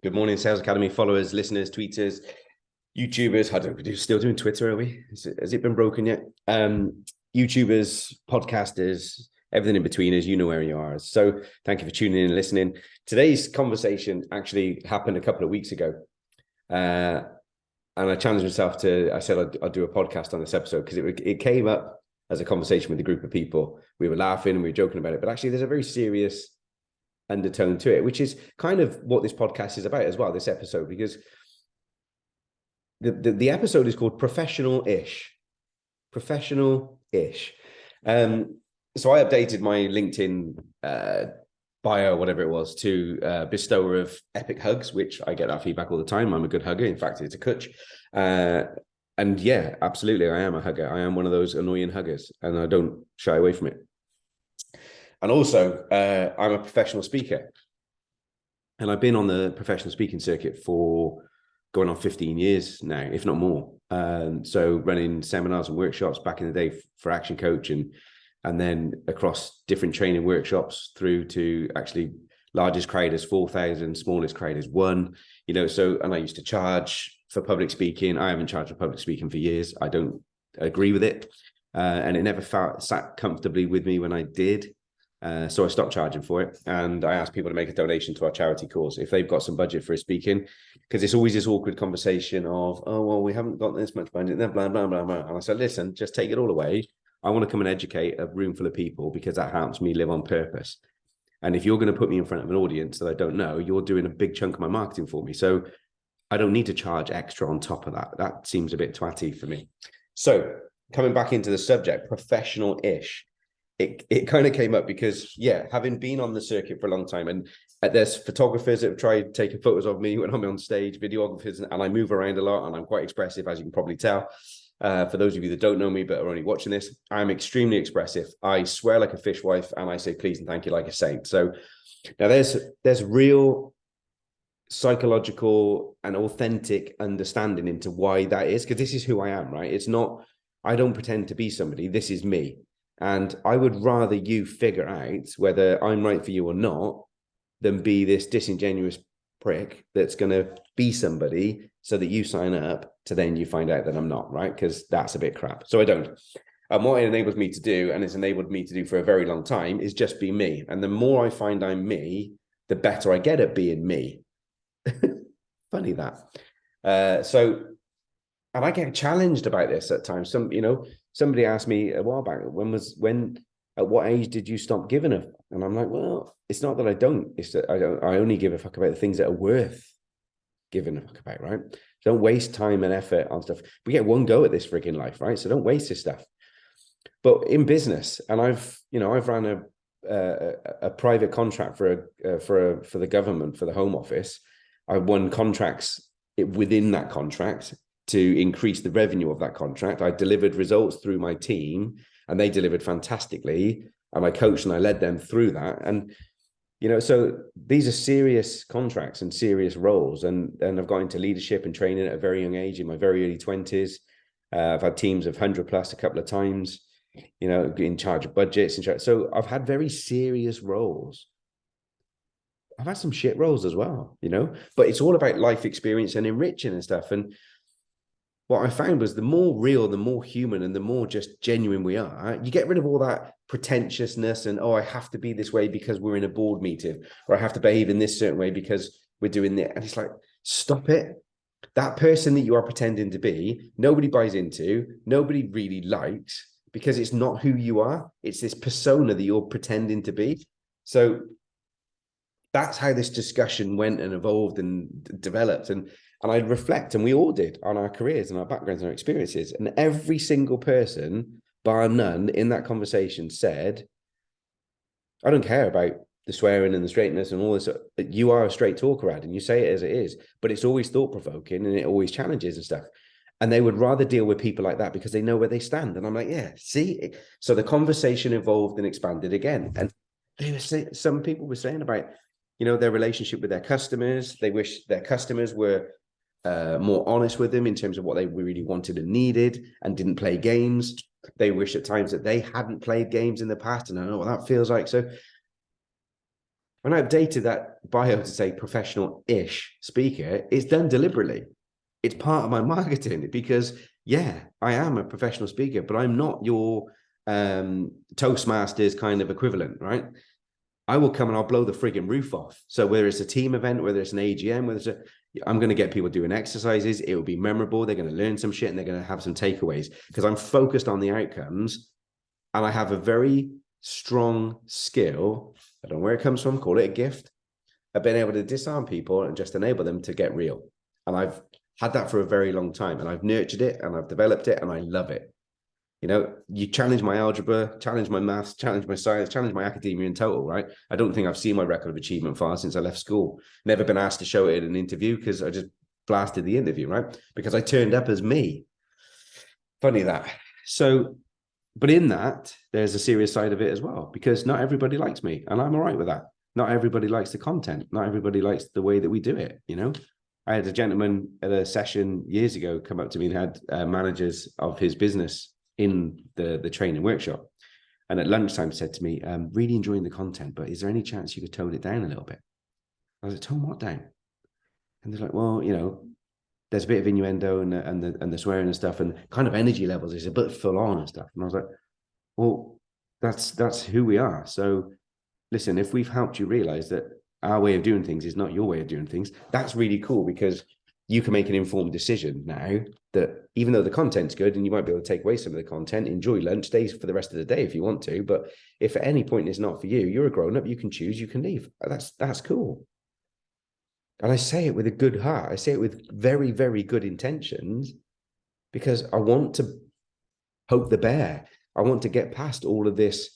Good morning, Sales Academy followers, listeners, tweeters, YouTubers. I don't know, we're still doing Twitter, are we? Has it been broken yet? YouTubers, podcasters, everything in between, as you know where you are. So thank you for tuning in and listening. Today's conversation actually happened a couple of weeks ago. And I challenged myself I said I'd do a podcast on this episode because it came up as a conversation with a group of people. We were laughing and we were joking about it, but actually there's a very serious undertone to it, which is kind of what this podcast is about as well, this episode, because the episode is called Professional-ish. Professional-ish. So I updated my LinkedIn bio, whatever it was, to bestower of epic hugs, which I get that feedback all the time. I'm a good hugger. In fact, it's a kutch. And yeah, absolutely, I am a hugger. I am one of those annoying huggers, and I don't shy away from it. And also, I'm a professional speaker. And I've been on the professional speaking circuit for going on 15 years now, if not more. So running seminars and workshops back in the day for Action Coach and then across different training workshops through to actually largest crowd is 4,000, smallest crowd is 1, so, and I used to charge for public speaking. I haven't charged for public speaking for years. I don't agree with it. And it never sat comfortably with me when I did. So I stopped charging for it, and I asked people to make a donation to our charity cause if they've got some budget for speaking, because it's always this awkward conversation of, oh, well, we haven't got this much budget, blah, blah, blah, blah. And I said, listen, just take it all away. I want to come and educate a room full of people because that helps me live on purpose. And if you're going to put me in front of an audience that I don't know, you're doing a big chunk of my marketing for me. So I don't need to charge extra on top of that. That seems a bit twatty for me. So coming back into the subject, professional-ish. It kind of came up because, having been on the circuit for a long time, and there's photographers that have tried taking photos of me when I'm on stage, videographers, and I move around a lot, and I'm quite expressive, as you can probably tell. For those of you that don't know me but are only watching this, I'm extremely expressive. I swear like a fishwife, and I say please and thank you like a saint. So now there's real psychological and authentic understanding into why that is, because this is who I am, right? It's not, I don't pretend to be somebody. This is me. And I would rather you figure out whether I'm right for you or not than be this disingenuous prick that's going to be somebody so that you sign up to then you find out that I'm not, right? Because that's a bit crap. So I don't. And what it enables me to do, and it's enabled me to do for a very long time, is just be me. And the more I find I'm me, the better I get at being me. Funny that. And I get challenged about this at times. Somebody asked me a while back, at what age did you stop giving a fuck? And I'm like, well, it's not that I don't, it's that I only give a fuck about the things that are worth giving a fuck about, right? Don't waste time and effort on stuff. We get one go at this freaking life, right? So don't waste this stuff. But in business, and I've ran a private contract for the government, for the Home Office. I won contracts within that contract to increase the revenue of that contract. I delivered results through my team, and they delivered fantastically. And I coached and I led them through that. And, so these are serious contracts and serious roles. And I've got into leadership and training at a very young age, in my very early 20s. I've had teams of 100 plus a couple of times, in charge of budgets. So I've had very serious roles. I've had some shit roles as well, but it's all about life experience and enriching and stuff. And what I found was the more real, the more human, and the more just genuine we are, you get rid of all that pretentiousness and, I have to be this way because we're in a board meeting, or I have to behave in this certain way because we're doing that. And it's like, stop it. That person that you are pretending to be, nobody buys into, nobody really likes, because it's not who you are. It's this persona that you're pretending to be. So that's how this discussion went and evolved and developed. And I'd reflect, and we all did, on our careers and our backgrounds and our experiences. And every single person, bar none, in that conversation said, I don't care about the swearing and the straightness and all this. You are a straight talker, Ad, and you say it as it is, but it's always thought-provoking and it always challenges and stuff. And they would rather deal with people like that because they know where they stand. And I'm like, yeah, see? So the conversation evolved and expanded again. And some people were saying about, their relationship with their customers. They wish their customers were more honest with them in terms of what they really wanted and needed, and didn't play games. They wish at times that they hadn't played games in the past, and I know what that feels like. So when I updated that bio to say professional-ish speaker, it's done deliberately. It's part of my marketing because, yeah, I am a professional speaker, but I'm not your Toastmasters kind of equivalent, right? I will come and I'll blow the frigging roof off. So whether it's a team event, whether it's an AGM, I'm going to get people doing exercises. It will be memorable. They're going to learn some shit and they're going to have some takeaways because I'm focused on the outcomes and I have a very strong skill. I don't know where it comes from. Call it a gift. I've been able to disarm people and just enable them to get real. And I've had that for a very long time and I've nurtured it and I've developed it and I love it. You know, you challenge my algebra, challenge my maths, challenge my science, challenge my academia in total, right? I don't think I've seen my record of achievement far since I left school. Never been asked to show it in an interview because I just blasted the interview, right? Because I turned up as me. Funny that. So, but in that, there's a serious side of it as well, because not everybody likes me and I'm all right with that. Not everybody likes the content. Not everybody likes the way that we do it, you know? I had a gentleman at a session years ago come up to me and had managers of his business in the training workshop, and at lunchtime said to me, really enjoying the content, but is there any chance you could tone it down a little bit? I was like, tone what down? And they're like, well, you know, there's a bit of innuendo and the swearing and stuff, and kind of energy levels is a bit full on and stuff. And I was like, well, that's who we are. So listen, if we've helped you realize that our way of doing things is not your way of doing things, that's really cool, because you can make an informed decision now that even though the content's good and you might be able to take away some of the content, enjoy lunch, stay for the rest of the day if you want to. But if at any point it's not for you, you're a grown up, you can choose, you can leave. That's cool. And I say it with a good heart. I say it with very, very good intentions because I want to poke the bear. I want to get past all of this.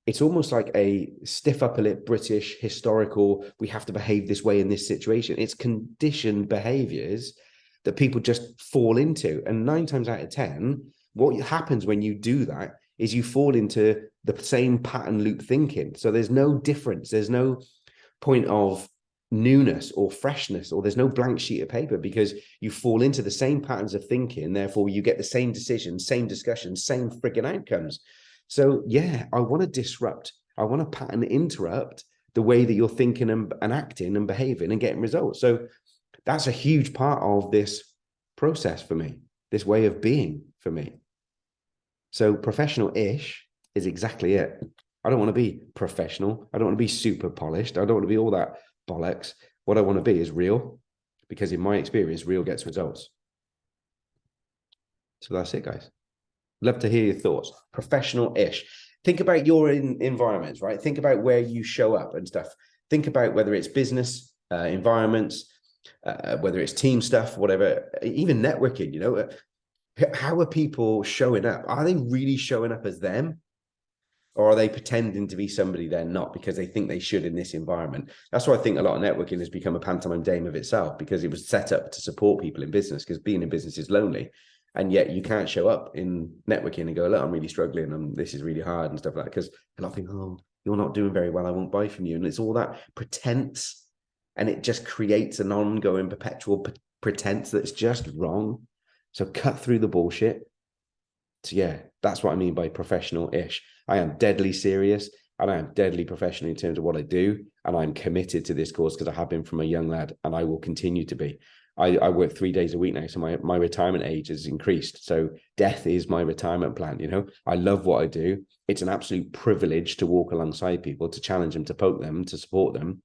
It's almost like a stiff upper lip British historical, we have to behave this way in this situation. It's conditioned behaviors that people just fall into. And 9 times out of 10, what happens when you do that is you fall into the same pattern loop thinking. So there's no difference. There's no point of newness or freshness, or there's no blank sheet of paper, because you fall into the same patterns of thinking. Therefore, you get the same decisions, same discussions, same freaking outcomes. So yeah, I want to disrupt. I want to pattern interrupt the way that you're thinking and acting and behaving and getting results. So that's a huge part of this process for me, this way of being for me. So professional-ish is exactly it. I don't want to be professional. I don't want to be super polished. I don't want to be all that bollocks. What I want to be is real, because in my experience, real gets results. So that's it, guys. Love to hear your thoughts. Professional-ish. Think about your environments, right? Think about where you show up and stuff. Think about whether it's business environments, whether it's team stuff, whatever, even networking, you know. How are people showing up? Are they really showing up as them? Or are they pretending to be somebody they're not because they think they should in this environment? That's why I think a lot of networking has become a pantomime game of itself, because it was set up to support people in business, because being in business is lonely. And yet you can't show up in networking and go, look, I'm really struggling and this is really hard and stuff like that, because a lot of people, oh, you're not doing very well, I won't buy from you. And it's all that pretense, and it just creates an ongoing perpetual pretense that's just wrong. So cut through the bullshit. So yeah, that's what I mean by professional-ish. I am deadly serious and I am deadly professional in terms of what I do. And I'm committed to this course because I have been from a young lad, and I will continue to be. I work 3 days a week now, so my retirement age has increased. So death is my retirement plan. You know, I love what I do. It's an absolute privilege to walk alongside people, to challenge them, to poke them, to support them.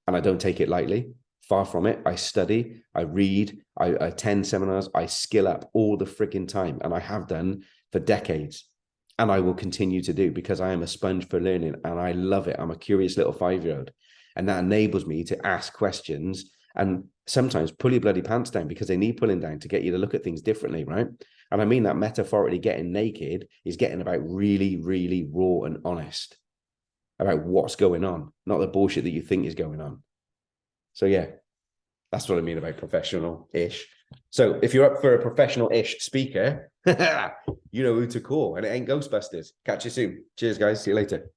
And I don't take it lightly. Far from it. I study, I read, I attend seminars, I skill up all the freaking time. And I have done for decades. And I will continue to do, because I am a sponge for learning and I love it. I'm a curious little 5-year-old. And that enables me to ask questions and sometimes pull your bloody pants down, because they need pulling down to get you to look at things differently, right? And I mean that metaphorically. Getting naked is getting about really, really raw and honest about what's going on, not the bullshit that you think is going on. So yeah, that's what I mean about professional-ish. So if you're up for a professional-ish speaker, you know who to call, and it ain't Ghostbusters. Catch you soon. Cheers, guys. See you later.